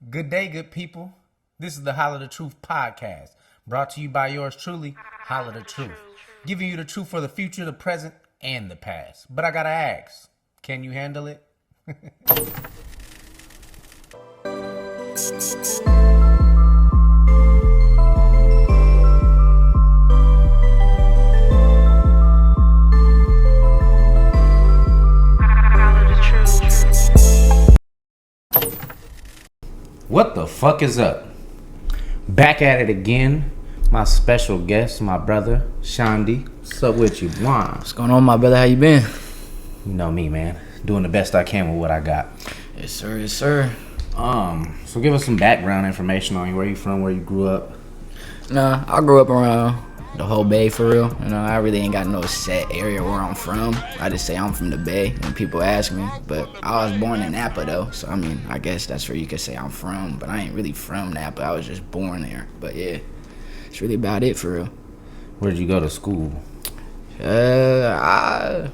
Good day, good people. This is the Holla the Truth podcast, brought to you by yours truly, Holla the Truth. Giving you the truth for the future, the present, and the past. But I gotta ask, can you handle it? What the fuck is up? Back at it again. My special guest, my brother, Shaundi. What's up with you? What's going on, my brother? How you been? You know me, man. Doing the best I can with what I got. Yes, sir. Yes, sir. So give us some background information on you. Where you from? Where you grew up? Nah, I grew up around the whole Bay, for real. You know, I really ain't got no set area where I'm from. I just say I'm from the Bay when people ask me. But I was born in Napa, though. So, I mean, I guess that's where you could say I'm from. But I ain't really from Napa. I was just born there. But, yeah, it's really about it, for real. Where did you go to school? I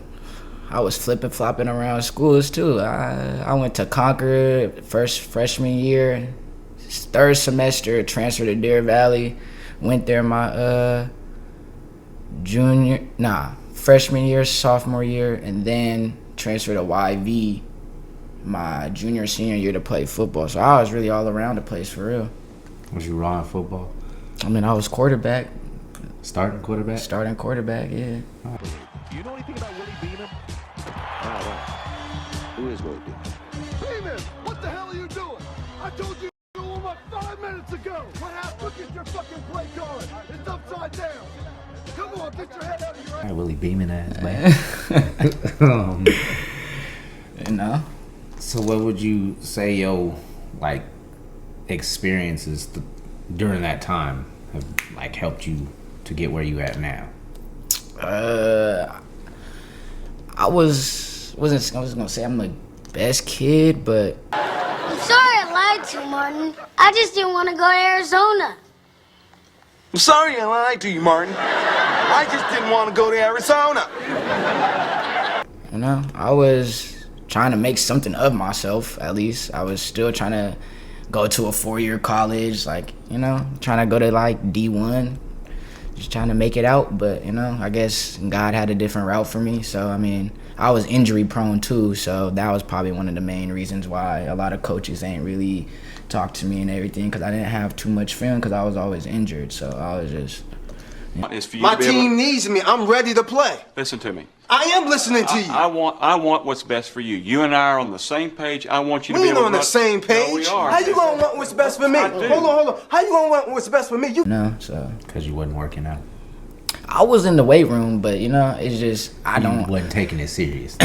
was flipping-flopping around schools, too. I went to Concord freshman year. Third semester, transferred to Deer Valley. Went there my freshman year, sophomore year, and then transferred to YV my junior, senior year to play football. So I was really all around the place, for real. Was you raw in football? I mean, I was quarterback. Starting quarterback? Starting quarterback, yeah. Do you know anything about Willie Beeman? Who is Willie Beeman? Beeman, what the hell are you doing? I told you to warm up 5 minutes ago. What happened? Look at your fucking play card. It's upside down. Come on, get your head out of your ass. Willie Beeman ass, man. You know? So what would you say your, experiences during that time have, helped you to get where you at now? I was gonna say I'm the best kid, but I'm sorry I lied to you, Martin. I just didn't want to go to Arizona. I'm sorry I lied to you, Martin. I just didn't want to go to Arizona. you know, I was trying to make something of myself. At least I was still trying to go to a 4-year college, trying to go to D1, just trying to make it out. But I guess God had a different route for me. So I mean, I was injury prone too, so that was probably one of the main reasons why a lot of coaches ain't really talked to me and everything, because I didn't have too much film because I was always injured. So I was just My team needs me. I'm ready to play. Listen to me. I am listening to you. I want what's best for you. You and I are on the same page. I want you to We be ain't able on to the same page. No, we are. How you gonna want what's best for me? I do. Hold on. How you gonna want what's best for me? so Because you wasn't working out. I was in the weight room, but it's just You wasn't taking it serious.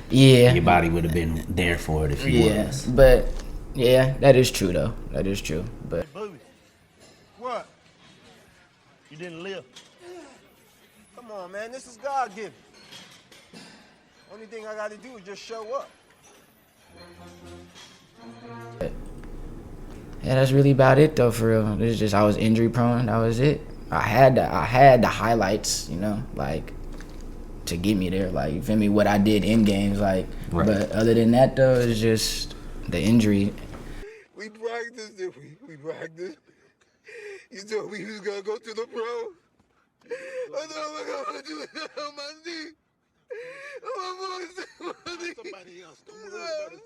yeah. Your body would have been there for it if you was. But yeah, that is true though. That is true. But Booby. What? You didn't live. Come on, man. This is God-given. Only thing I gotta do is just show up. yeah, that's really about it though, for real. It's just I was injury prone. That was it. I had the highlights, to get me there. You feel me? What I did in games, Right. But other than that though, it's just the injury. We practiced, did we? We practiced. You told me you was gonna go to the pro. I thought I was gonna do it on my knee. Somebody else. Don't worry about it.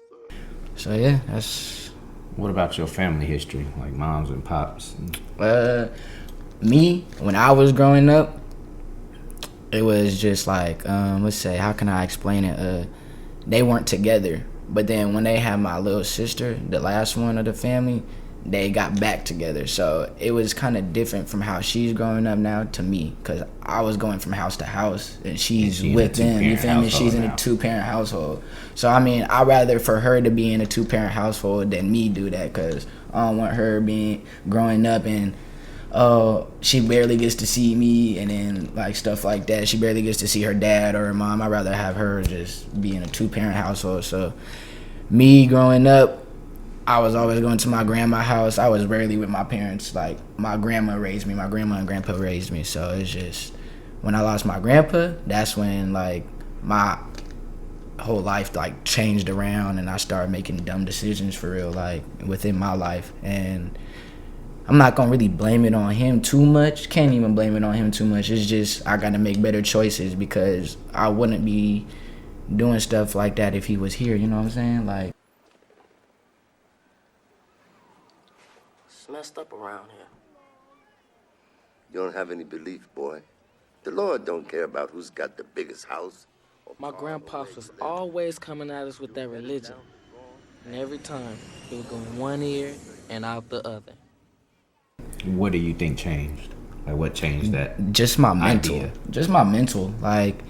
So yeah, that's What about your family history, like moms and pops? me when I was growing up. It was just let's say, how can I explain it? They weren't together, but then when they had my little sister, the last one of the family, they got back together. So it was kind of different from how she's growing up now to me, because I was going from house to house and she's with them. You feel me? She's in a 2-parent household. So I mean, I'd rather for her to be in a 2-parent household than me do that, because I don't want her growing up and she barely gets to see me, and then stuff like that. She barely gets to see her dad or her mom. I'd rather have her just be in a 2-parent household. So me growing up, I was always going to my grandma's house. I was rarely with my parents. My grandma raised me. My grandma and grandpa raised me. So it's just, when I lost my grandpa, that's when my whole life like changed around, and I started making dumb decisions for real, like within my life. And I'm not gonna really blame it on him too much. Can't even blame it on him too much. It's just I gotta make better choices, because I wouldn't be doing stuff like that if he was here. You know what I'm saying? Like, it's messed up around here. You don't have any belief, boy. The Lord don't care about who's got the biggest house. My grandpa was always coming at us with that religion. And every time, he would go in one ear and out the other. What do you think changed? Like, what changed that? just my mental. Idea. Just my mental. Like,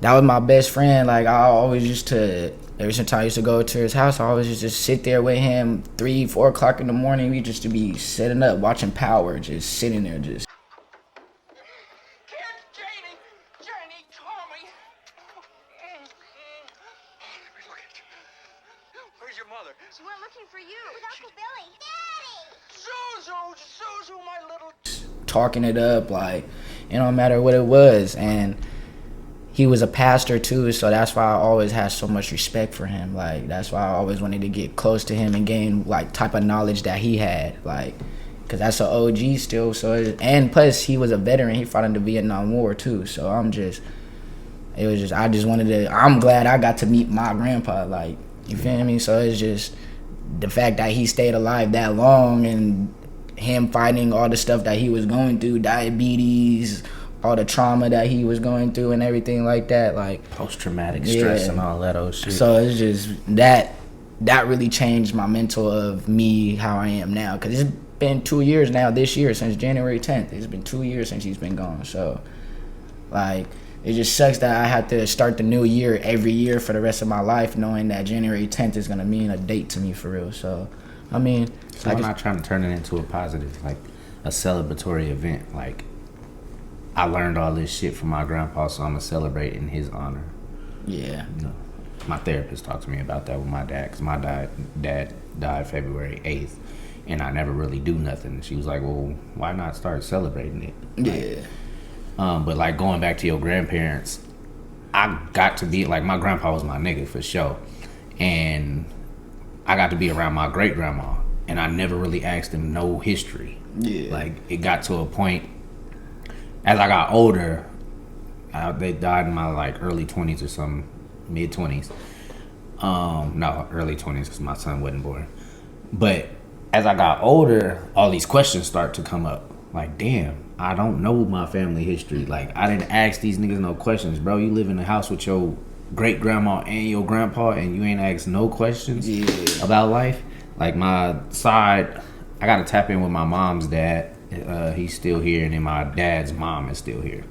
that was my best friend. Like, I always used to, every since I used to go to his house, I always used to sit there with him 3-4 o'clock in the morning. We just to be sitting up watching Power, just sitting there, just. Janie, Tommy. Where's your mother? She went looking for you with Uncle Billy. Daddy! Suzu, my little... Talking it up, like, it don't matter what it was. And he was a pastor too, so that's why I always had so much respect for him. Like, that's why I always wanted to get close to him and gain like type of knowledge that he had, like, because that's an OG still. So and plus he was a veteran. He fought in the Vietnam War too. So I just wanted to, I'm glad I got to meet my grandpa, like, you feel me? So it's just the fact that he stayed alive that long, and him fighting all the stuff that he was going through, diabetes, all the trauma that he was going through and everything like that, like Post-traumatic stress and all that old shit. So it's just that really changed my mental of me, how I am now, because it's been 2 years now this year, since January 10th. It's been 2 years since he's been gone. So like, it just sucks that I have to start the new year every year for the rest of my life, knowing that January 10th is gonna mean a date to me for real. So I mean, so I'm not trying to turn it into a positive, like a celebratory event. Like, I learned all this shit from my grandpa, so I'm gonna celebrate in his honor. Yeah. You know, my therapist talked to me about that with my dad, because my dad died February 8th, and I never really do nothing. She was like, well, why not start celebrating it? Yeah. But like, going back to your grandparents, I got to be, like, my grandpa was my nigga for sure, and I got to be around my great grandma, and I never really asked him no history. Yeah. Like, it got to a point as I got older. They died in my like early 20s or something, mid 20s. No, early 20s, because my son wasn't born. But as I got older, all these questions start to come up. Like, damn, I don't know my family history. Like, I didn't ask these niggas no questions, bro. You live in the house with your great grandma and your grandpa, and you ain't asked no questions about life. Like, my side, I gotta tap in with my mom's dad. He's still here, and then my dad's mom is still here.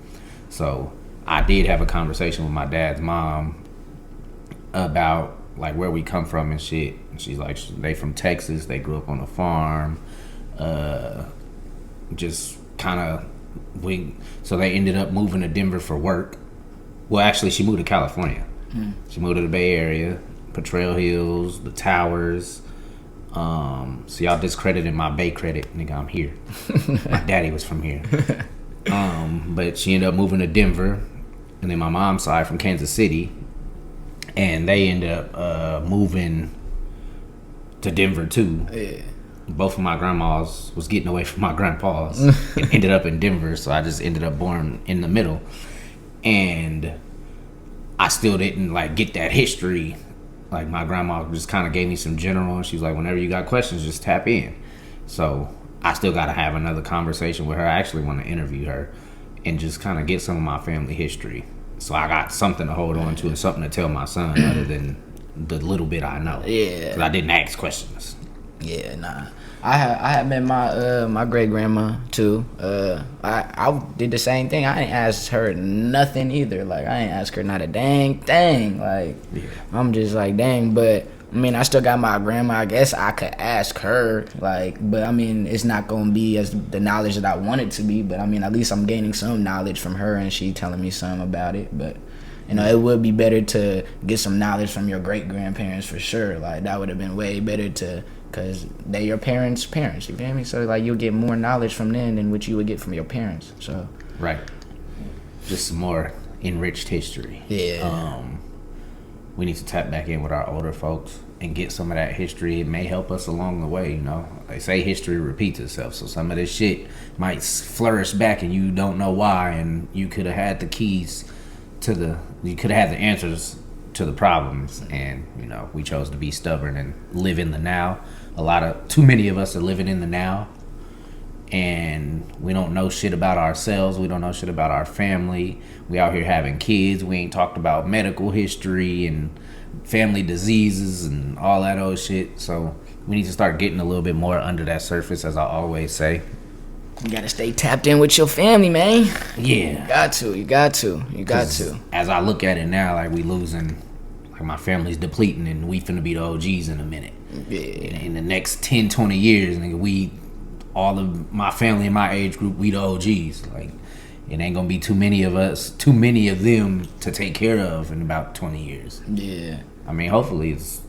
So I did have a conversation with my dad's mom about like where we come from and shit. And she's like, they from Texas. They grew up on a farm. Just kind of so they ended up moving to Denver for work. Well, actually, she moved to California. She moved to the Bay Area, Potrero Hills, the towers. So y'all discredited my Bay credit, nigga. I'm here. My daddy was from here. But she ended up moving to Denver, and then my mom's side from Kansas City, and they ended up moving to Denver too. Yeah. Both of my grandmas was getting away from my grandpas and ended up in Denver, so I just ended up born in the middle, and I still didn't like get that history. Like, my grandma just kind of gave me some general, and she was like, whenever you got questions, just tap in. So I still got to have another conversation with her. I actually want to interview her and just kind of get some of my family history. So I got something to hold on to and something to tell my son other than the little bit I know. Yeah. Because I didn't ask questions. Yeah, nah. I had met my great grandma too. I did the same thing. I ain't asked her nothing either. Like, I ain't asked her not a dang thing. Like, yeah. I'm just like, dang. But I mean, I still got my grandma. I guess I could ask her. Like, but I mean, it's not gonna be as the knowledge that I want it to be. But I mean, at least I'm gaining some knowledge from her, and she telling me some about it. But you know, it would be better to get some knowledge from your great grandparents for sure. Like, that would have been way better to. Because they your parents, you feel me? So, like, you'll get more knowledge from them than what you would get from your parents. So, right. Just some more enriched history. Yeah. we need to tap back in with our older folks and get some of that history. It may help us along the way, you know. They say history repeats itself, so some of this shit might flourish back and you don't know why, and you could have had the keys to you could have had the answers to the problems, and, you know, we chose to be stubborn and live in the now. Too many of us are living in the now, and we don't know shit about ourselves. We don't know shit about our family. We out here having kids. We ain't talked about medical history and family diseases and all that old shit. So we need to start getting a little bit more under that surface, as I always say. You gotta stay tapped in with your family, man. Yeah. You got to. As I look at it now, like, we losing, like, my family's depleting, and we finna be the OGs in a minute. Yeah. In the next 10, 20 years, nigga, all of my family in my age group, we the OGs. Like, it ain't gonna be too many of them to take care of in about 20 years. Yeah. I mean, hopefully it's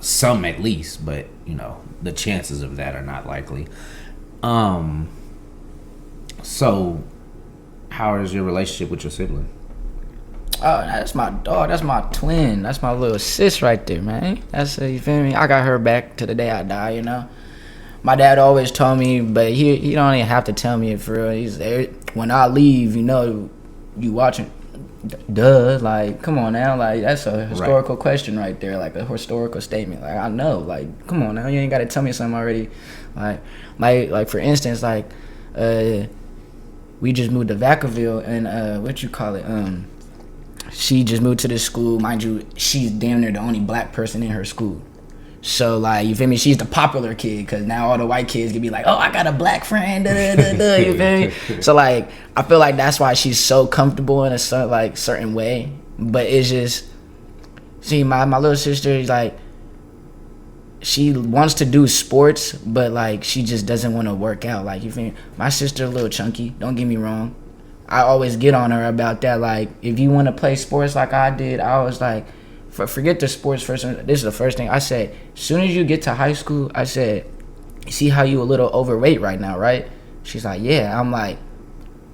some at least, but, you know, the chances of that are not likely. So how is your relationship with your sibling? Oh, that's my dog. That's my twin. That's my little sis right there, man. That's you feel me? I got her back to the day I die, you know. My dad always told me, but he don't even have to tell me it for real. He's there when I leave, you know, you watching. Duh, like, come on now, like, that's a historical question right there, like a historical statement. Like, I know, like, come on now, you ain't gotta tell me something already. Like for instance, like, we just moved to Vacaville, and she just moved to this school. Mind you, she's damn near the only black person in her school. So, like, you feel me? She's the popular kid, because now all the white kids can be like, oh, I got a black friend, you feel me? So, like, I feel like that's why she's so comfortable in a certain way. But it's just, see, my little sister is like, she wants to do sports, but, like, she just doesn't want to work out. Like, you feel me? My sister a little chunky, don't get me wrong. I always get on her about that. Like, if you want to play sports like I did, I was like, forget the sports first. This is the first thing I said. As soon as you get to high school, I said, see how you a little overweight right now, right? She's like, yeah. I'm like,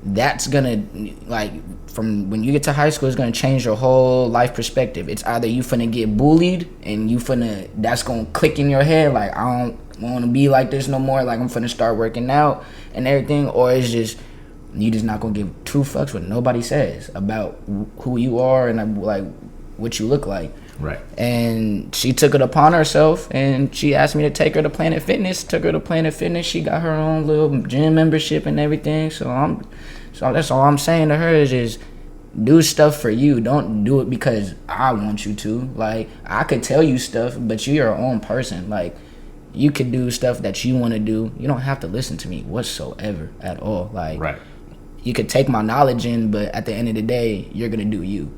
that's gonna, like, from when you get to high school, it's gonna change your whole life perspective. It's either you finna get bullied and that's gonna click in your head, like, I don't want to be like this no more, like, I'm finna start working out and everything, or it's just, you just not gonna give two fucks what nobody says about who you are and, like, what you look like. Right. And she took it upon herself, and she asked me to take her to Planet Fitness. Took her to Planet Fitness. She got her own little gym membership and everything. So that's all I'm saying to her is just do stuff for you. Don't do it because I want you to. Like, I could tell you stuff, but you're your own person. Like, you could do stuff that you want to do. You don't have to listen to me whatsoever at all. Like, right. You could take my knowledge in, but at the end of the day, you're gonna do you.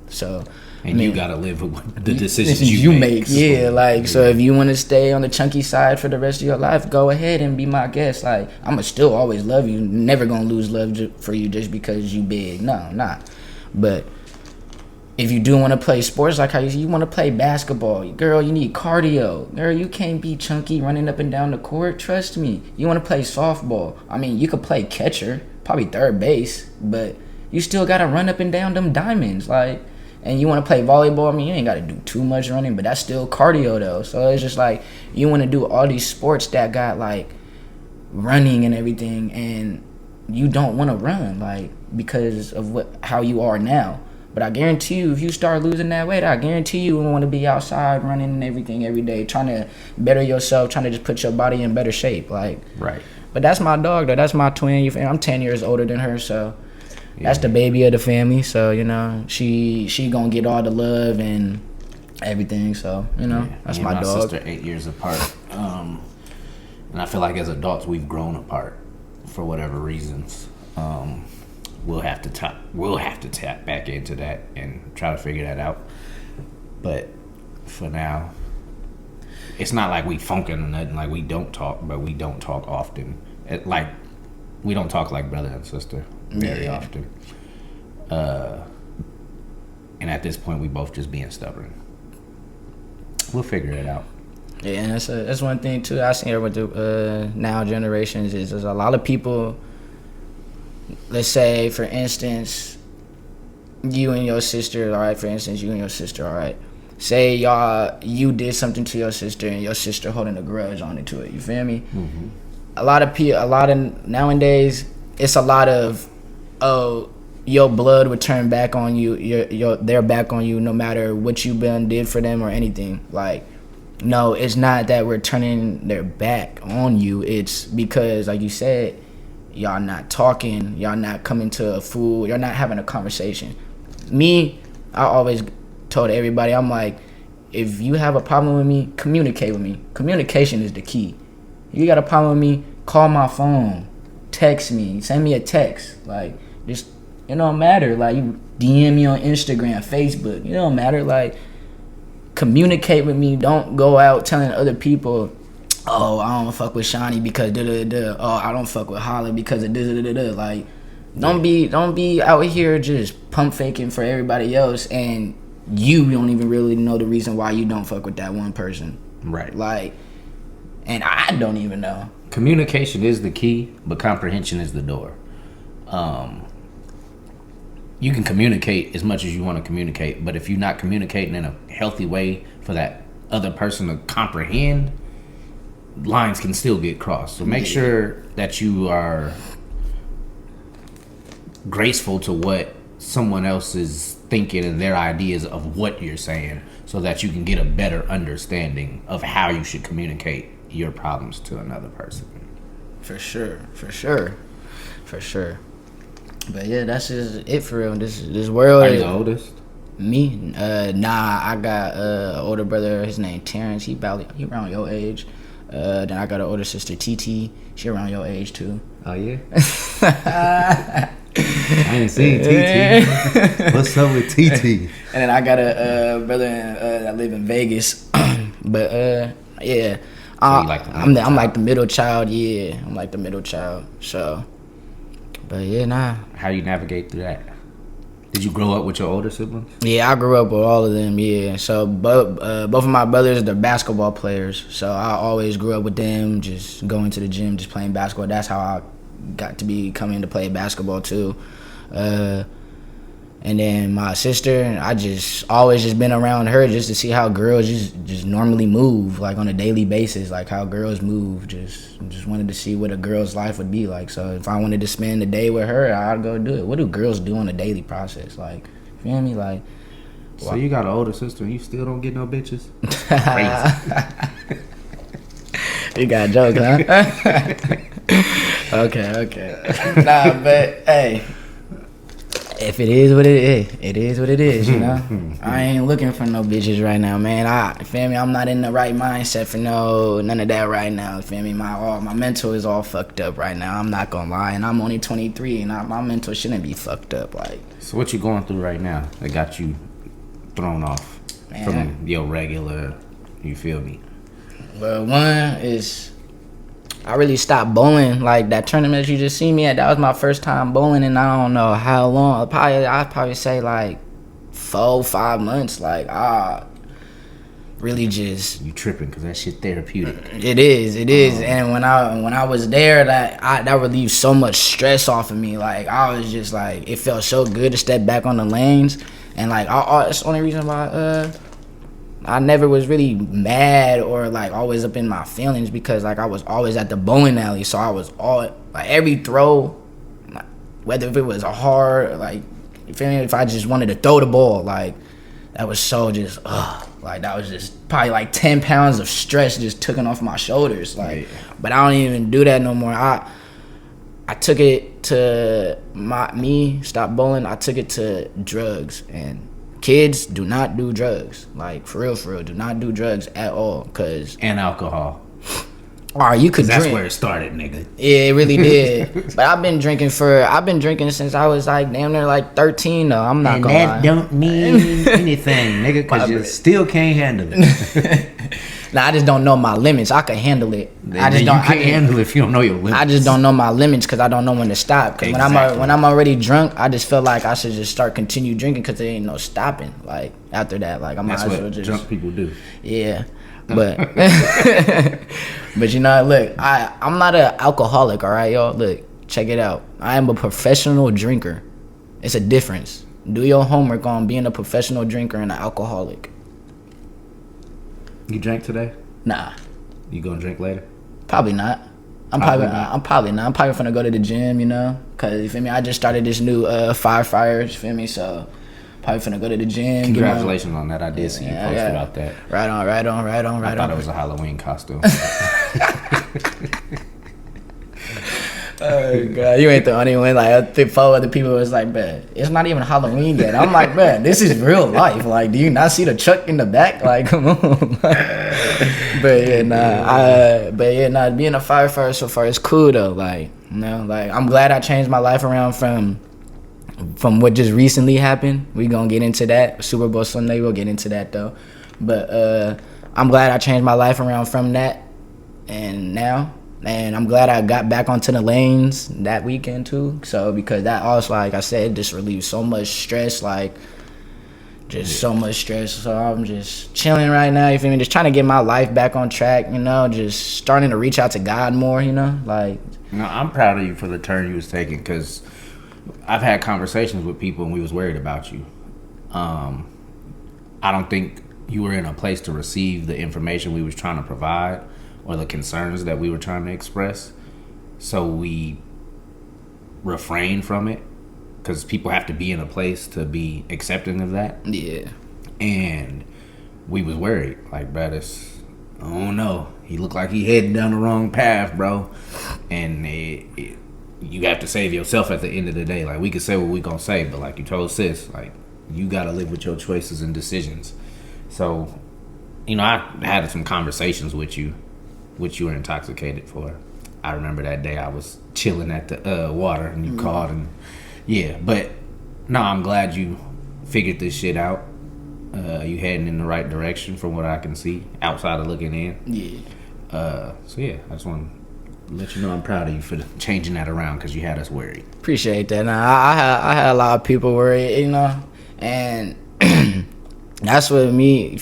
So, and you gotta live with the decisions you make. Yeah, like, so if you want to stay on the chunky side for the rest of your life, go ahead and be my guest. Like, I'ma still always love you. Never gonna lose love for you just because you big. No, not. But if you do want to play sports, like how you want to play basketball, girl, you need cardio. Girl, you can't be chunky running up and down the court. Trust me. You want to play softball. I mean, you could play catcher, probably third base, but you still gotta run up and down them diamonds, like. And you want to play volleyball, I mean, you ain't got to do too much running, but that's still cardio, though. So it's just like, you want to do all these sports that got, like, running and everything, and you don't want to run, like, because of how you are now. But I guarantee you, if you start losing that weight, I guarantee you want to be outside running and everything every day, trying to better yourself, trying to just put your body in better shape, like. Right. But that's my dog, though. That's my twin. I'm 10 years older than her, so. Yeah. That's the baby of the family, so, you know, she gonna get all the love and everything, so, you know, that's my dog. My sister 8 years apart, and I feel like as adults we've grown apart for whatever reasons. We'll have to tap back into that and try to figure that out. But for now, it's not like we funking or nothing. Like, we don't talk, but we don't talk often. We don't talk like brother and sister very often. And at this point, we both just being stubborn. We'll figure it out. Yeah, and that's one thing too I see here with the now generations is there's a lot of people. Let's say, for instance, you and your sister, all right, for instance, you and your sister, all right, say you did something to your sister and your sister holding a grudge on it to it, you feel me? Mm-hmm. A lot of nowadays, it's a lot of, oh, your blood would turn back on you, they're back on you no matter what you did for them or anything. Like, no, it's not that we're turning their back on you. It's because, like you said, y'all not talking, y'all not coming to a fool, y'all not having a conversation. Me, I always told everybody, I'm like, if you have a problem with me, communicate with me. Communication is the key. If you got a problem with me, call my phone, text me, send me a text. Like, just, it don't matter. Like, you DM me on Instagram, Facebook, it don't matter. Like, communicate with me. Don't go out telling other people, oh, I don't fuck with Shaundi because da-da-da. Oh, I don't fuck with Holla because of da-da-da-da. Like, don't be out here just pump faking for everybody else, and you don't even really know the reason why you don't fuck with that one person. Right. Like, and I don't even know. Communication is the key, but comprehension is the door. You can communicate as much as you want to communicate, but if you're not communicating in a healthy way for that other person to comprehend, lines can still get crossed. So make sure that you are graceful to what someone else is thinking and their ideas of what you're saying, so that you can get a better understanding of how you should communicate your problems to another person. For sure. But yeah, that's just it for real. This world. Are you the oldest? Me? Nah, I got an older brother. His name Terrence. He around your age. Then I got an older sister TT. She around your age too. Oh yeah. I ain't seen TT. What's up with TT? And then I got a brother that live in Vegas. But yeah. So I'm like the middle child. Yeah, I'm like the middle child. So. But yeah, nah. How you navigate through that? Did you grow up with your older siblings? Yeah, I grew up with all of them, yeah. So both of my brothers, they're basketball players. So I always grew up with them, just going to the gym, just playing basketball. That's how I got to be coming to play basketball too. And then my sister, I just always just been around her just to see how girls just normally move, like on a daily basis, like how girls move. Just wanted to see what a girl's life would be like. So if I wanted to spend the day with her, I'd go do it. What do girls do on a daily process? Like, feel me? Like, so you got an older sister and you still don't get no bitches? Crazy. You got a joke, huh? Okay. Nah, but hey. If it is what it is, it is what it is, you know? I ain't looking for no bitches right now, man. Feel me? I'm not in the right mindset for none of that right now, feel me? My mental is all fucked up right now. I'm not gonna lie, and I'm only 23, and my mental shouldn't be fucked up, like. So what you going through right now that got you thrown off from your regular, you feel me? Well, one is, I really stopped bowling. Like that tournament that you just see me at, that was my first time bowling, and I don't know how long. I'd probably say like 4-5 months. Like really just. You tripping because that shit therapeutic. It is. And when I was there, that relieved so much stress off of me. Like I was just like, it felt so good to step back on the lanes, and like that's the only reason why I never was really mad or like always up in my feelings, because like I was always at the bowling alley, so I was all like every throw, like, whether if it was a hard, like, you feel me, if I just wanted to throw the ball, like that was so just like that was just probably like 10 pounds of stress just taken off my shoulders, like. Right. But I don't even do that no more. I took it to stop bowling. I took it to drugs, and kids, do not do drugs. Like, for real, do not do drugs at all. And alcohol. Alright, you could drink. That's where it started, nigga. Yeah, it really did. But I've been drinking since I was like damn near like 13 though. I'm not gonna lie. And that don't mean anything, nigga, because you still can't handle it. Nah, I just don't know my limits. I can handle it. You can't handle it if you don't know your limits. I just don't know my limits because I don't know when to stop. Because when I'm already drunk, I just feel like I should just continue drinking because there ain't no stopping. Like after that, like I'm. That's what drunk people do. Yeah, but but you know, look, I'm not an alcoholic. All right, y'all. Look, check it out. I am a professional drinker. It's a difference. do your homework on being a professional drinker and an alcoholic. You drank today? Nah, You gonna drink later? probably not. I'm probably not. I'm probably gonna go to the gym, you know, cause you feel me. I just started this new firefighters, you feel me. So probably finna go to the gym. Congratulations on that. I did see you post about that. Right on. I thought it was a Halloween costume. Oh god, you ain't the only one. Like I think 4 other people was like, "Man, it's not even Halloween yet." I'm like, "Man, this is real life. Like, do you not see the truck in the back? Like, come on." But yeah, being a firefighter so far is cool though. Like, you know, like I'm glad I changed my life around from what just recently happened. We gonna get into that Super Bowl Sunday. We'll get into that though. But I'm glad I changed my life around from that and now. And I'm glad I got back onto the lanes that weekend too. So because that also, like I said, just relieved so much stress, like just so much stress. So I'm just chilling right now, you feel me? Just trying to get my life back on track, you know, just starting to reach out to God more, you know, like. No, I'm proud of you for the turn you was taking, because I've had conversations with people and we was worried about you. I don't think you were in a place to receive the information we was trying to provide or the concerns that we were trying to express. So we refrained from it, because people have to be in a place to be accepting of that. Yeah. And we was worried, like, bro, this, I don't know. He looked like he heading down the wrong path, bro. And you have to save yourself at the end of the day. Like, we could say what we gonna say, but like you told sis, like, you gotta live with your choices and decisions. So, you know, I had some conversations with you, which you were intoxicated for. I remember that day I was chilling at the water and you called and yeah. But no, I'm glad you figured this shit out. You heading in the right direction from what I can see outside of looking in. Yeah. So yeah, I just want to let you know I'm proud of you for changing that around, because you had us worried. Appreciate that. Now I had a lot of people worried, you know, and that's what me.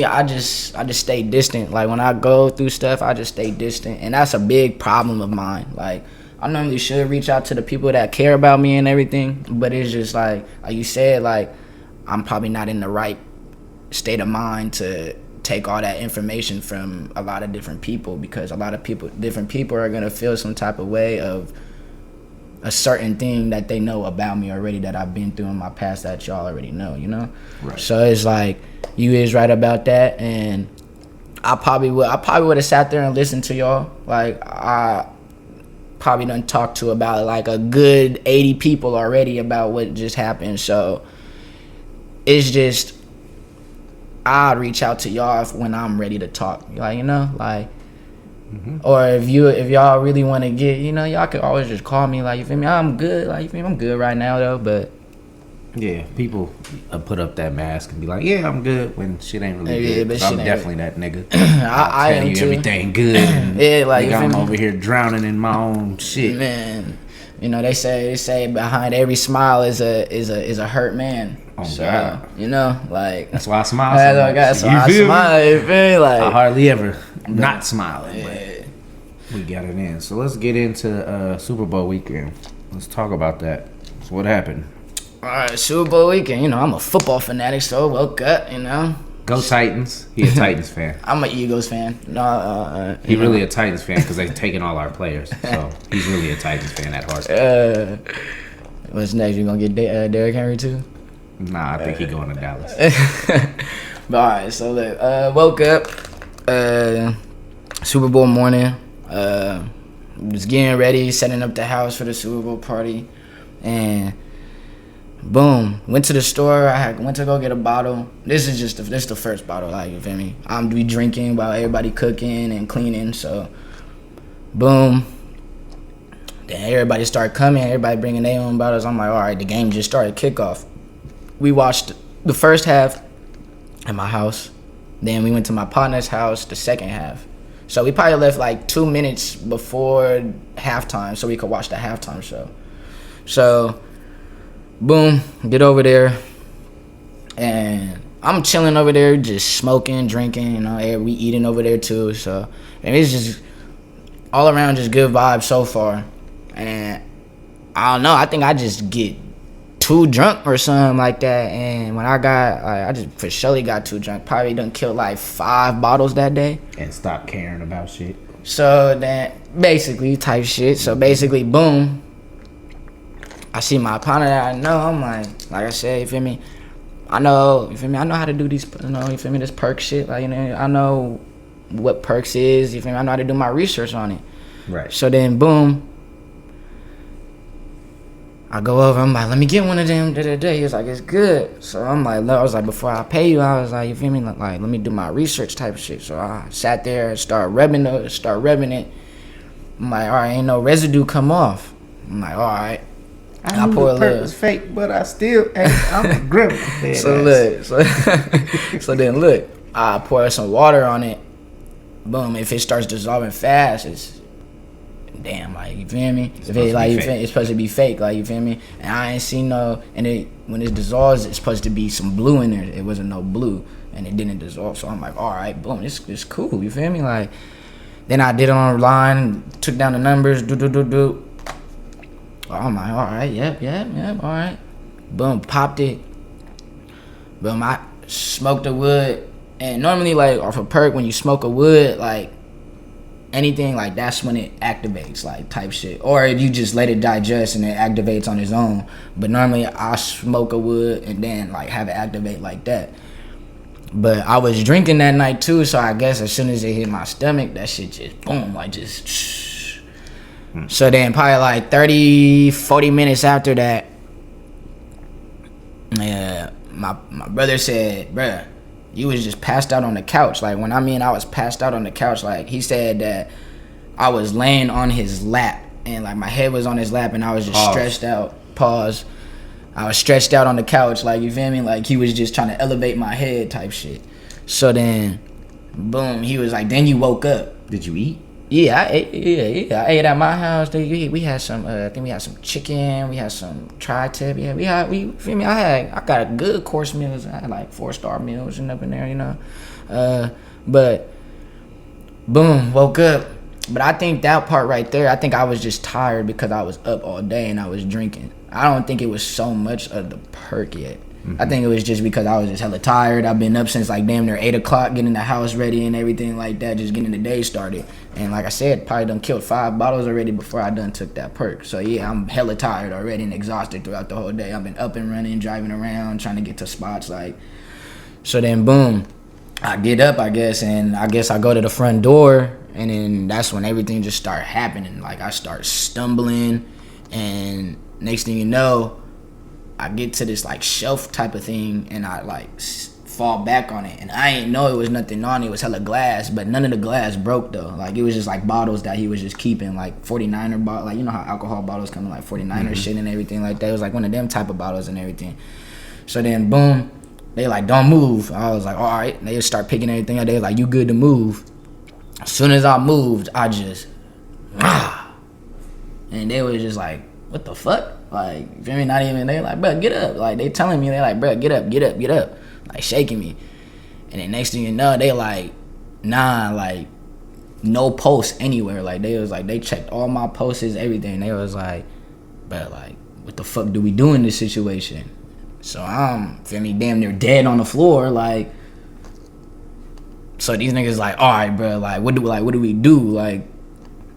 I just stay distant. Like when I go through stuff, I just stay distant, and that's a big problem of mine. Like I normally should reach out to the people that care about me and everything, but it's just like you said, like I'm probably not in the right state of mind to take all that information from a lot of different people, because a lot of different people are gonna feel some type of way of a certain thing that they know about me already, that I've been through in my past that y'all already know, you know? Right. So it's like, you is right about that, and I probably would have sat there and listened to y'all. Like, I probably done talked to about like a good 80 people already about what just happened. So it's just, I'll reach out to y'all when I'm ready to talk. Like, you know, like, or if y'all really want to get, you know, y'all could always just call me. Like, you feel me? I'm good. Like, you feel me? I'm good right now though. But yeah, people put up that mask and be like, yeah, I'm good, when shit ain't really Yeah, good. but So I'm shit ain't definitely that nigga. I tell am you too. everything good. And Yeah, like, you nigga, feel I'm me? over here drowning in my own shit. Man, you know, they say behind every smile is a hurt man. Oh, so, God. you know, like, That's why I smile that's so why much. so I You feel me? smile. You feel me? Like, I hardly ever not smiling, yeah. but we got it in. So let's get into Super Bowl weekend. Let's talk about that. So what happened? All right, Super Bowl weekend. You know, I'm a football fanatic, so woke up. You know, Go Titans. He a Titans fan. I'm an Eagles fan. No, He really a Titans fan because they've taken all our players. So he's really a Titans fan at heart. What's next? You gonna get Derrick Henry too? Nah, I think he going to Dallas. But all right, so look, woke up, Super Bowl morning, was getting ready, setting up the house for the Super Bowl party, and boom, went to the store. Went to go get a bottle. This is the first bottle, like, you feel me? I'm be drinking while everybody cooking and cleaning. So, boom. Then everybody started coming. Everybody bringing their own bottles. I'm like, all right, the game just started. Kickoff. We watched the first half at my house. Then we went to my partner's house the second half. So we probably left like 2 minutes before halftime so we could watch the halftime show. So, boom, get over there. And I'm chilling over there, just smoking, drinking, you know, we eating over there too. So, and it's just all around just good vibes so far. And I don't know, I think I just get too drunk or something like that. And when I got, I just for surely got too drunk. Probably done killed like 5 bottles that day. And stop caring about shit. So then, basically, type shit. So basically, boom. I see my partner that I know. I'm like I said, you feel me? I know, you feel me? I know how to do these, you know, you feel me? This perk shit, like, you know, I know what perks is, you feel me? I know how to do my research on it. Right. So then, boom. I go over, I'm like, let me get one of them. He was like, it's good. So I'm like, I was like, before I pay you, I was like, you feel me? Like, let me do my research type of shit. So I sat there and start rubbing it. I'm like, all right, ain't no residue come off. I'm like, all right. I knew the perk was fake, but I still, I'm a grip. So then look, I pour some water on it. Boom, if it starts dissolving fast, it's damn, like, you feel me? If it, like, you feel, it's supposed to be fake, like, you feel me? And I ain't seen no, and it, when it dissolves, it's supposed to be some blue in there. It wasn't no blue, and it didn't dissolve. So I'm like, all right, boom, it's cool, you feel me? Like, then I did it online, took down the numbers, do. I'm like, all right, yep, all right. Boom, popped it. Boom, I smoked the wood. And normally, like, off a perk, when you smoke a wood, like, anything, like, that's when it activates, like, type shit. Or if you just let it digest and it activates on its own. But normally, I smoke a wood and then, like, have it activate like that. But I was drinking that night, too, so I guess as soon as it hit my stomach, that shit just, boom, like, just... So then probably like 30, 40 minutes after that, my brother said, bruh, you was just passed out on the couch. Like, when I was passed out on the couch, like, he said that I was laying on his lap and, like, my head was on his lap and I was just stretched out. Pause. I was stretched out on the couch, like, you feel me? Like, he was just trying to elevate my head type shit. So then, boom, he was like, then you woke up. Did you eat? Yeah, I ate at my house. We had some, I think we had some chicken. We had some tri-tip. Yeah, feel me? I got a good course meals. I had like 4-star meals and up in there, you know. But boom, woke up. But I think that part right there, I think I was just tired because I was up all day and I was drinking. I don't think it was so much of the perk yet. I think it was just because I was just hella tired. I've been up since like damn near 8 o'clock, getting the house ready and everything like that, just getting the day started. And like I said, probably done killed 5 bottles already before I done took that perk. So yeah, I'm hella tired already and exhausted throughout the whole day. I've been up and running, driving around, trying to get to spots like. So then boom, I get up, I guess, and I guess I go to the front door, and then that's when everything just started happening. Like I start stumbling, and next thing you know, I get to this like shelf type of thing and I like fall back on it, and I ain't know it was nothing on it. It was hella glass, but none of the glass broke though. Like it was just like bottles that he was just keeping, like 49er bottle, like you know how alcohol bottles come in like 49er shit and everything like that. It was like one of them type of bottles and everything. So then boom, they like don't move. I was like all right. They just start picking everything up. They was like you good to move. As soon as I moved, I just and they was just like what the fuck? Like, you feel me? Not even, they like, bro, get up. Like, they telling me, they like, bro, get up. Like, shaking me. And then next thing you know, they like, nah, like, no posts anywhere. Like, they was like, they checked all my posts, everything. They was like, bro, like, what the fuck do we do in this situation? So I'm, feel me, damn near dead on the floor. Like, so these niggas like, all right, bro, like, what do we do? Like,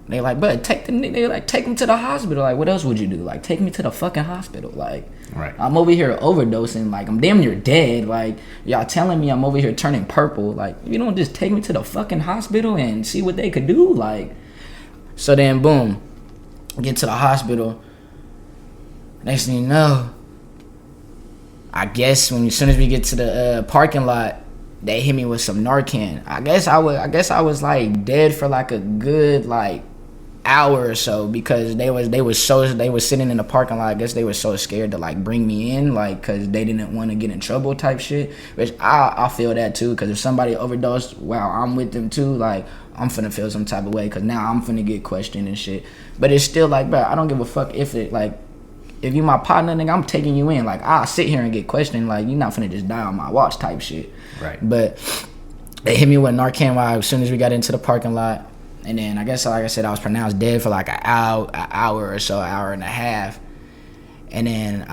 they like, bro, take him to the hospital. Like, what else would you do? Like, take me to the fucking hospital. Like, right. I'm over here overdosing. Like, I'm damn near dead. Like, y'all telling me I'm over here turning purple. Like, you don't just take me to the fucking hospital and see what they could do? Like, so then, boom, get to the hospital. Next thing you know, I guess as soon as we get to the parking lot, they hit me with some Narcan. I guess I was like dead for like a good like hour or so because they was sitting in the parking lot. I guess they were so scared to like bring me in, like, cause they didn't want to get in trouble type shit. Which I feel that too, cause if somebody overdosed while I'm with them too, like I'm finna feel some type of way, cause now I'm finna get questioned and shit. But it's still like, bro, I don't give a fuck if you my partner, nigga, I'm taking you in. Like, I'll sit here and get questioned. Like, you're not finna just die on my watch type shit. Right. But they hit me with Narcan as soon as we got into the parking lot. And then I guess, like I said, I was pronounced dead for like an hour or so, hour and a half. And then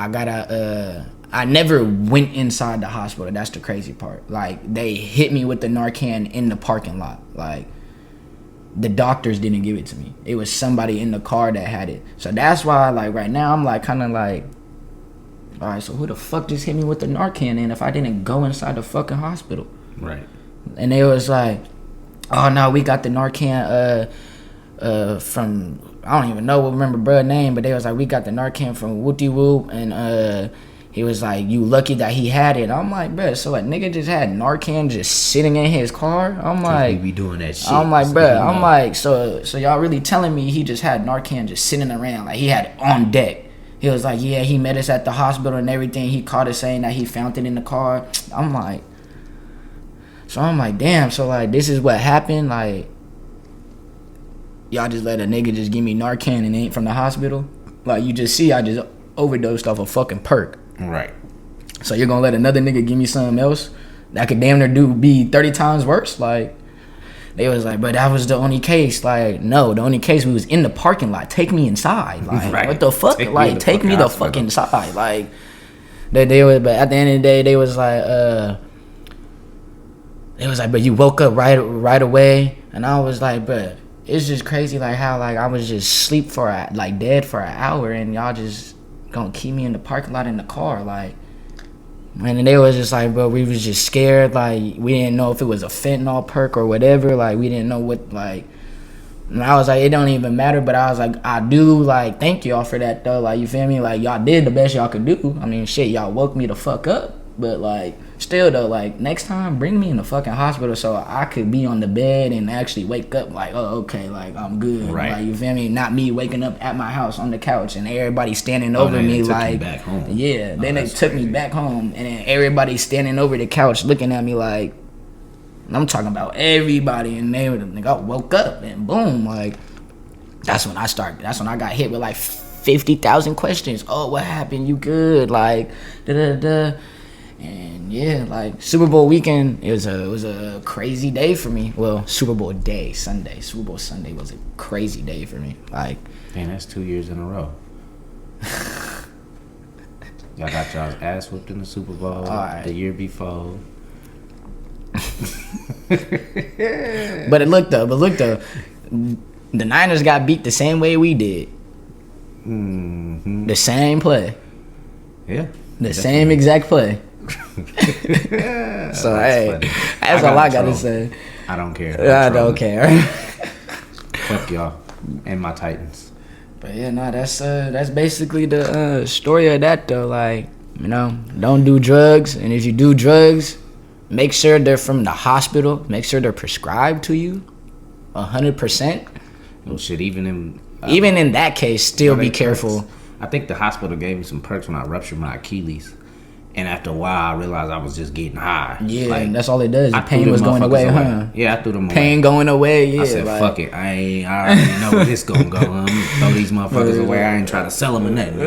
I never went inside the hospital. That's the crazy part. Like, they hit me with the Narcan in the parking lot. Like, the doctors didn't give it to me. It was somebody in the car that had it. So that's why, like, right now I'm like kind of like, all right, so who the fuck just hit me with the Narcan then if I didn't go inside the fucking hospital? Right. And they was like, oh no, we got the Narcan from, I don't even remember bruh's name, but they was like, we got the Narcan from Wooty Whoop, and he was like, you lucky that he had it. I'm like, bruh, so a nigga just had Narcan just sitting in his car? I'm like, we be doing that shit. I'm like, bruh, I'm like, so y'all really telling me he just had Narcan just sitting around, like he had it on deck? He was like, yeah, he met us at the hospital and everything. He caught us saying that he found it in the car. I'm like, damn, so like this is what happened? Like, y'all just let a nigga just give me Narcan and it ain't from the hospital? Like, you just see I just overdosed off a fucking perk. Right. So you're gonna let another nigga give me something else that could damn near be 30 times worse? Like, they was like, but that was the only case. Like, no, the only case, we was in the parking lot. Take me inside. Like, right. What the fuck? Take me the fuck inside. Like, they was, but at the end of the day, they was like, but you woke up right away. And I was like, but it's just crazy, like how like I was just dead for an hour, and y'all just gonna keep me in the parking lot in the car, like. And they was just like, bro, we was just scared. Like, we didn't know if it was a fentanyl perk or whatever. Like, we didn't know what, like. And I was like, it don't even matter. But I was like, I do, like, thank y'all for that, though. Like, you feel me? Like, y'all did the best y'all could do. I mean, shit, y'all woke me the fuck up. But, like, still, though, like, next time, bring me in the fucking hospital so I could be on the bed and actually wake up, like, oh, okay, like, I'm good. Right. Like, you feel me? Not me waking up at my house on the couch and everybody standing over me, like, back home. Yeah. Then they took me back home, and then everybody standing over the couch looking at me like, I'm talking about everybody, and they were like, I woke up and boom, like, that's when I got hit with like 50,000 questions. Oh, what happened? You good? Like, da-da-da. And yeah, like Super Bowl weekend, it was a crazy day for me. Well, Super Bowl Sunday was a crazy day for me. Like, man, that's 2 years in a row. Y'all got y'all's ass whooped in the Super Bowl the year before. But look though, the Niners got beat the same way we did. Mm-hmm. The same play. Yeah. The same exact play. So hey, that's all I gotta say. I don't care. I don't care. Fuck y'all and my Titans. But yeah, no, that's basically the story of that though. Like, you know, don't do drugs, and if you do drugs, make sure they're from the hospital. Make sure they're prescribed to you, 100%. Well, shit, even in that case, still be careful. I think the hospital gave me some perks when I ruptured my Achilles. And after a while, I realized I was just getting high. Yeah, like, that's all it does. The pain was going away, huh? Yeah, I threw them away. Pain going away, yeah. I said, fuck it. I already know where this gonna go. I'm gonna throw these motherfuckers away. I ain't try to sell them or nothing.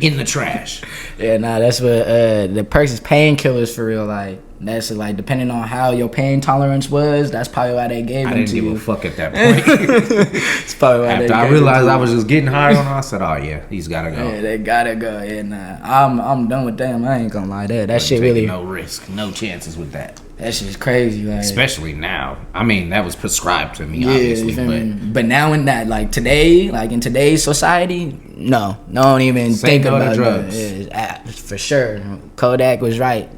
In the trash. Yeah, nah, that's what the perks is painkillers for real. Like, that's like, depending on how your pain tolerance was, that's probably why they gave them to you. I didn't give a fuck at that point. It's probably why after I realized I was just getting high on, I said, oh yeah, he's gotta go. Yeah, they gotta go. Yeah, nah, I'm done with them. I ain't gonna lie. That shit really no risk, no chances with that. That shit's crazy, like, especially now. I mean, that was prescribed to me, obviously, but now in that, like today, like in today's society, no, don't even think about drugs. Yeah, for sure. Kodak was right.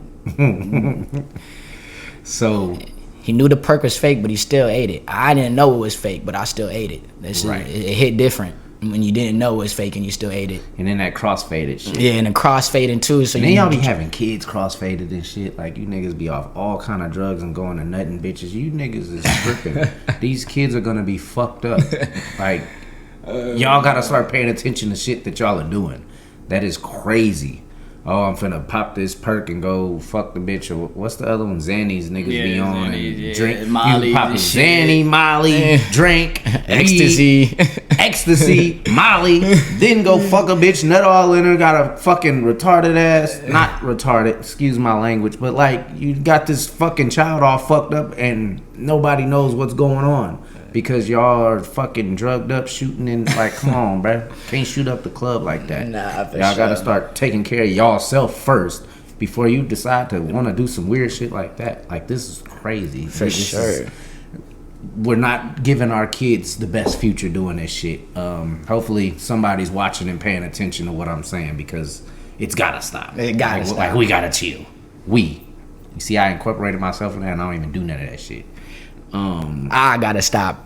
So he knew the perk was fake, but he still ate it. I didn't know it was fake, but I still ate it. Right. It hit different when you didn't know it was fake and you still ate it. And then that crossfaded shit. Yeah, and then crossfading too. So and then y'all be having kids crossfaded and shit. Like, you niggas be off all kind of drugs and going to nutting bitches. You niggas is tripping. These kids are gonna be fucked up. Like, y'all gotta start paying attention to shit that y'all are doing. That is crazy. Oh, I'm finna pop this perk and go fuck the bitch. Or what's the other one? Xannies niggas be on and drink. Molly, you popping Xanny, Molly, drink, ecstasy, Molly. Then go fuck a bitch, nut all in her. Got a fucking retarded ass. Not retarded, excuse my language, but like, you got this fucking child all fucked up and nobody knows what's going on. because y'all are fucking drugged up shooting in, like, come on, bro. Can't shoot up the club like that. Nah, for y'all gotta sure. start taking care of y'all self first before you decide to want to do some weird shit like that. Like, this is crazy. For sure. We're not giving our kids the best future doing this shit. Hopefully somebody's watching and paying attention to what I'm saying, because it's gotta stop. It gotta stop. Like, we gotta chill. You see, I incorporated myself in that, and I don't even do none of that shit. I gotta stop.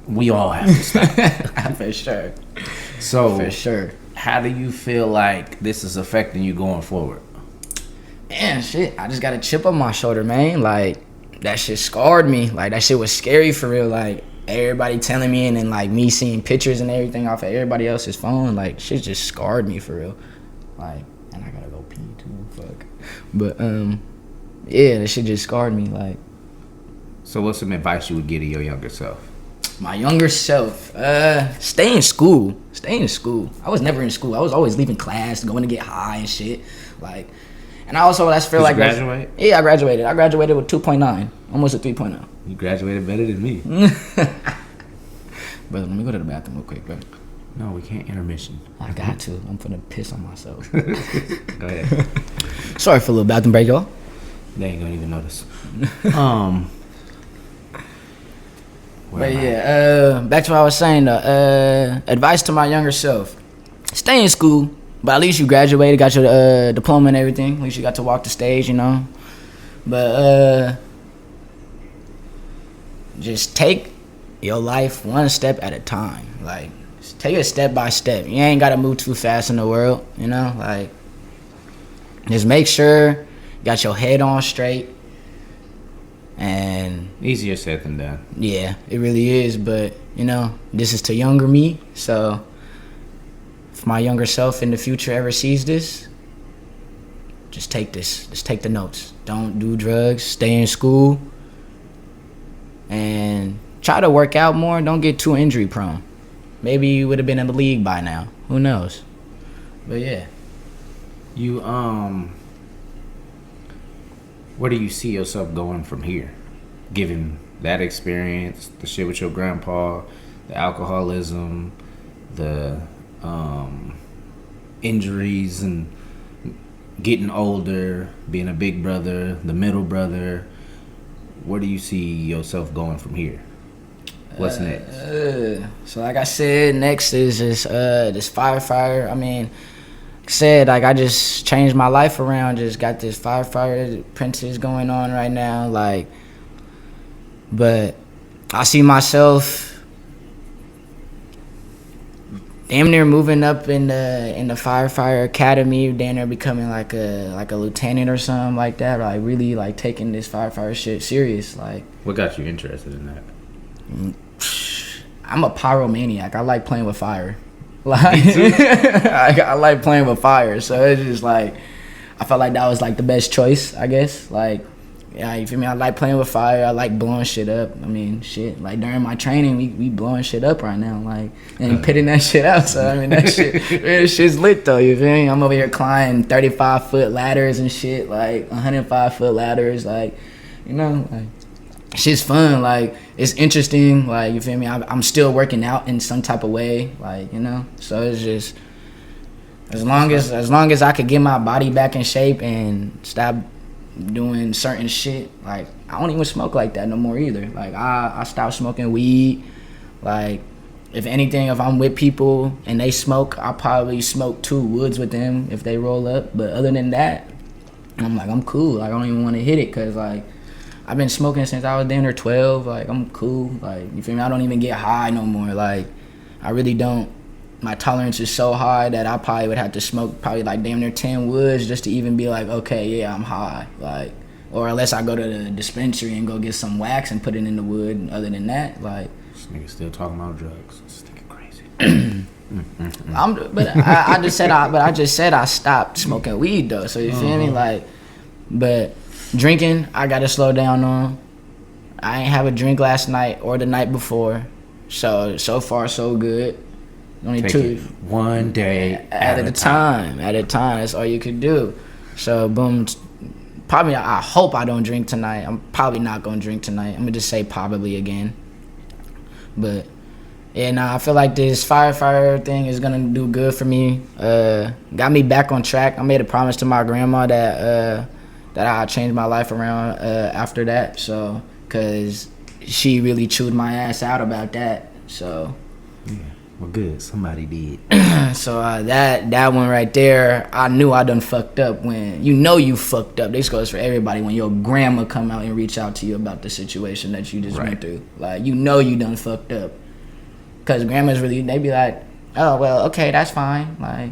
We all have to stop. For sure. So, For sure. how do you feel like this is affecting you going forward? Man, shit, I just got a chip on my shoulder, man. Like, that shit scarred me. Like, that shit was scary for real. Like, everybody telling me, and then, like, me seeing pictures and everything off of everybody else's phone. Like, shit just scarred me for real. Like, and I gotta go pee too, fuck. But, yeah, that shit just scarred me, like. So what's some advice you would give to your younger self? My younger self, stay in school. Stay in school. I was never in school. I was always leaving class, going to get high and shit. Like, and I also that's feel Did like you graduate? Yeah, I graduated. I graduated with 2.9, almost a 3.0. You graduated better than me. Brother, let me go to the bathroom real quick, bro. No, we can't intermission. I got to. I'm finna piss on myself. Go ahead. Sorry for a little bathroom break, y'all. They ain't gonna even notice. But yeah, back to what I was saying though. Advice to my younger self: stay in school, but at least you graduated, got your diploma and everything. At least you got to walk the stage, you know. But just take your life one step at a time. Like, just take it step by step. You ain't gotta move too fast in the world, you know. Like, just make sure you got your head on straight. And easier said than done. Yeah, it really is. But, you know, this is to younger me. So if my younger self in the future ever sees this, just take this. Just take the notes. Don't do drugs. Stay in school. And try to work out more. Don't get too injury prone. Maybe you would have been in the league by now. Who knows? But yeah. You, where do you see yourself going from here? Given that experience, the shit with your grandpa, the alcoholism, the injuries, and getting older, being a big brother, the middle brother. Where do you see yourself going from here? What's next? So like I said, next is this firefighter. I mean, said, like, I just changed my life around, just got this firefighter apprentice going on right now, like, but I see myself damn near moving up in the firefighter academy, damn near becoming like a lieutenant or something like that, like really like taking this firefighter shit serious. Like, what got you interested in that? I'm a pyromaniac. I like playing with fire. Like, I like playing with fire, so it's just like I felt like that was like the best choice, I guess. Like, yeah, you feel me? I like playing with fire. I like blowing shit up. I mean, shit. Like during my training, we blowing shit up right now, like, and pitting that shit out. So I mean, that shit's lit though. You feel me? I'm over here climbing 35-foot ladders and shit, like 105-foot ladders, like, you know, like. Shit's fun, like, it's interesting, like, you feel me? I'm still working out in some type of way, like, you know? So it's just, as long as I could get my body back in shape and stop doing certain shit, like, I don't even smoke like that no more either. Like, I stopped smoking weed. Like, if anything, if I'm with people and they smoke, I'll probably smoke 2 woods with them if they roll up. But other than that, I'm like, I'm cool. Like, I don't even want to hit it because, like, I've been smoking since I was damn near 12. Like, I'm cool. Like, you feel me? I don't even get high no more. Like, I really don't. My tolerance is so high that I probably would have to smoke probably like damn near 10 woods just to even be like, okay, yeah, I'm high. Like, or unless I go to the dispensary and go get some wax and put it in the wood. And other than that, like, this nigga still talking about drugs. This nigga crazy. I just said I stopped smoking weed though. So you feel me? Like, but drinking, I gotta slow down on. I ain't have a drink last night or the night before, so far so good. Only Take 2 it one day at a time. At a time, that's all you could do. So boom. Probably, I hope I don't drink tonight. I'm probably not gonna drink tonight. I'm gonna just say probably again. But yeah, nah, I feel like this fire thing is gonna do good for me. Got me back on track. I made a promise to my grandma that I'll change my life around after that. So, cause she really chewed my ass out about that. So. Yeah. Well, good. Somebody did. So that one right there, I knew I done fucked up. When you fucked up. This goes for everybody. When your grandma come out and reach out to you about the situation that you just went through, like you done fucked up. Cause grandmas really, they be like, oh well, okay, that's fine. Like,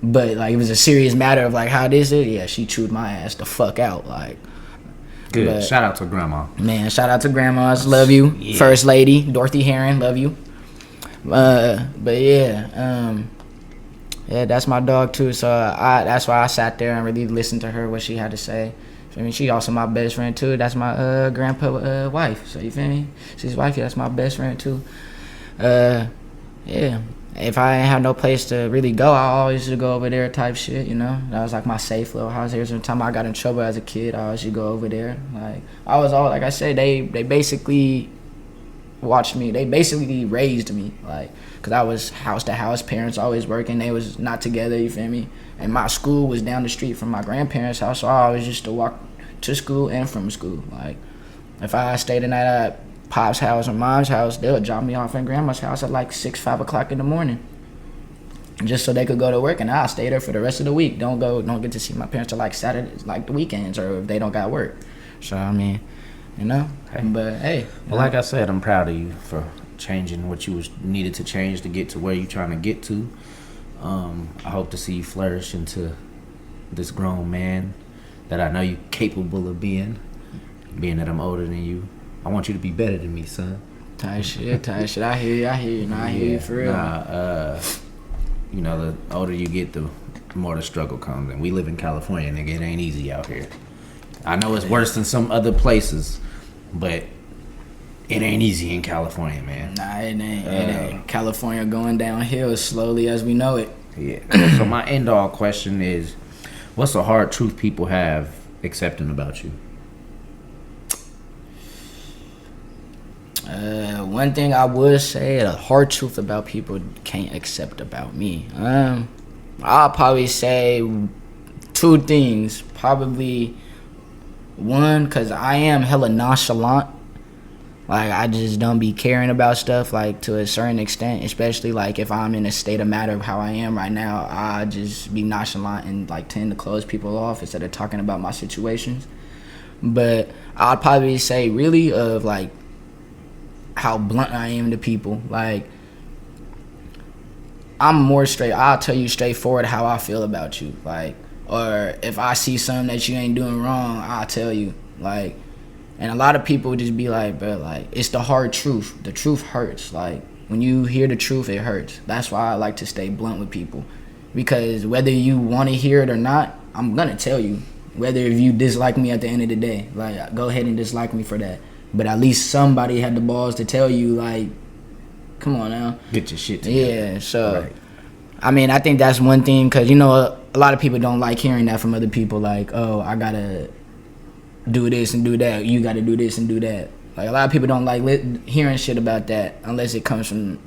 but like it was a serious matter of like how this is. Yeah, she chewed my ass the fuck out. Like, good. But, shout out to grandma. Man, shout out to grandmas. Love you, First Lady Dorothy Herron. Love you. But yeah, that's my dog too. So that's why I sat there and really listened to her, what she had to say. I mean, she also my best friend too. That's my grandpa wife. So you feel me? She's wifey. That's my best friend too. Yeah. If I ain't have no place to really go, I always just go over there type shit. You know, that was like my safe little house. Here's the time I got in trouble as a kid, I always just go over there. Like I was all like I said, they basically watched me. They basically raised me, like, cause I was house to house. Parents always working. They was not together. You feel me? And my school was down the street from my grandparents' house, so I always used to walk to school and from school. Like, if I stayed the night at Pop's house or Mom's house, they'll drop me off at Grandma's house at like 5 o'clock in the morning, just so they could go to work, and I'll stay there for the rest of the week. Don't get to see my parents till like Saturdays, like the weekends, or if they don't got work. So I mean. You know, but hey. Well, like I said, I'm proud of you for changing what you needed to change to get to where you're trying to get to. I hope to see you flourish into this grown man that I know you're capable of being that I'm older than you. I want you to be better than me, son. Tight shit. I hear you. I hear you for real. You know, the older you get, the more the struggle comes. And we live in California, nigga. It ain't easy out here. I know it's worse than some other places, but it ain't easy in California, man. Nah, it ain't. California going downhill slowly as we know it. Yeah. So my end all question is, what's the hard truth people have accepting about you? One thing I would say, a hard truth about people can't accept about me. I'll probably say 2 things. Probably one, because I am hella nonchalant. Like, I just don't be caring about stuff, like, to a certain extent, especially, like, if I'm in a state of matter of how I am right now, I just be nonchalant and, like, tend to close people off instead of talking about my situations. But I'd probably say, really, of, like, how blunt I am to people. Like, I'm more straight. I'll tell you straightforward how I feel about you. Like, or if I see something that you ain't doing wrong, I'll tell you. Like, and a lot of people just be like, bro, like, it's the hard truth. The truth hurts. Like, when you hear the truth, it hurts. That's why I like to stay blunt with people. Because whether you want to hear it or not, I'm going to tell you. Whether if you dislike me at the end of the day, like, go ahead and dislike me for that. But at least somebody had the balls to tell you, like, come on now. Get your shit together. Yeah, so, right. I mean, I think that's one thing, because, you know, a lot of people don't like hearing that from other people, like, oh, I got to do this and do that. You got to do this and do that. Like, a lot of people don't like hearing shit about that unless it comes from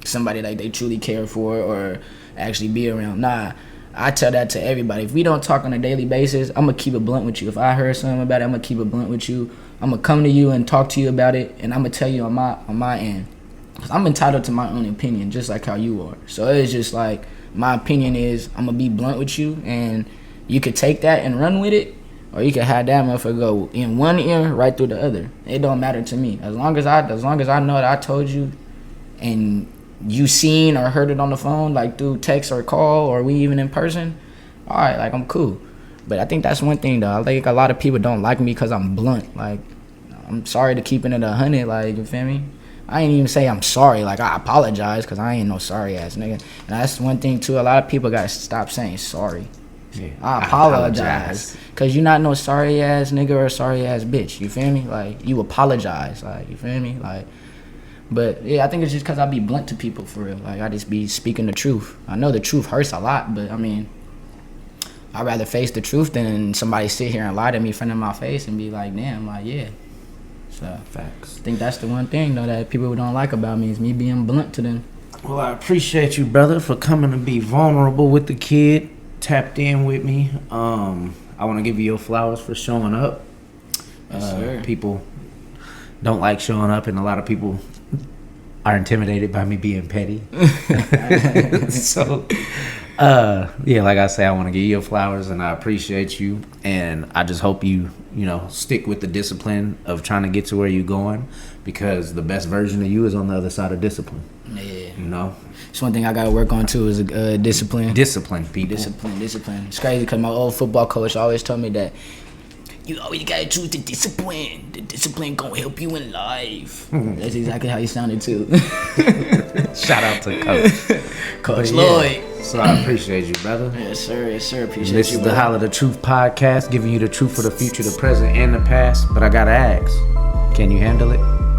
somebody like they truly care for or actually be around. Nah, I tell that to everybody. If we don't talk on a daily basis, I'm going to keep it blunt with you. If I heard something about it, I'm going to keep it blunt with you. I'm going to come to you and talk to you about it, and I'm going to tell you on my end. 'Cause I'm entitled to my own opinion, just like how you are. So it's just like, my opinion is, I'm going to be blunt with you, and you could take that and run with it, or you could have that motherfucker go in one ear, right through the other. It don't matter to me. As long as I know that I told you, and you seen or heard it on the phone, like through text or call, or we even in person, all right, like, I'm cool. But I think that's one thing, though. I think a lot of people don't like me because I'm blunt. Like, I'm sorry to keeping it 100, like, you feel me? I ain't even say I'm sorry. Like, I apologize, because I ain't no sorry-ass nigga. And that's one thing, too. A lot of people got to stop saying sorry. Yeah, I apologize. Because you're not no sorry-ass nigga or sorry-ass bitch. You feel me? Like, you apologize. Like, you feel me? Like, but, yeah, I think it's just because I be blunt to people, for real. Like, I just be speaking the truth. I know the truth hurts a lot, but, I mean, I'd rather face the truth than somebody sit here and lie to me in front of my face and be like, damn, like, yeah. So Facts. I think that's the one thing though that people don't like about me is me being blunt to them. Well, I appreciate you, brother, for coming to be vulnerable with the kid, tapped in with me. I want to give you your flowers for showing up. Yes, sir. People don't like showing up, and a lot of people are intimidated by me being petty. So, yeah, like I say, I want to give you your flowers, and I appreciate you, and I just hope you stick with the discipline of trying to get to where you're going, because the best version of you is on the other side of discipline. Yeah. It's one thing I gotta work on too is discipline. Discipline, people. Discipline. It's crazy because my old football coach always told me that you always gotta choose the discipline. The discipline gonna help you in life. That's exactly how he sounded too. Shout out to Coach Lloyd. So I appreciate you, brother. Yes, sir. Appreciate This you. is the Holla the Truth podcast, giving you the truth for the future, the present, and the past. But I gotta ask, can you handle it?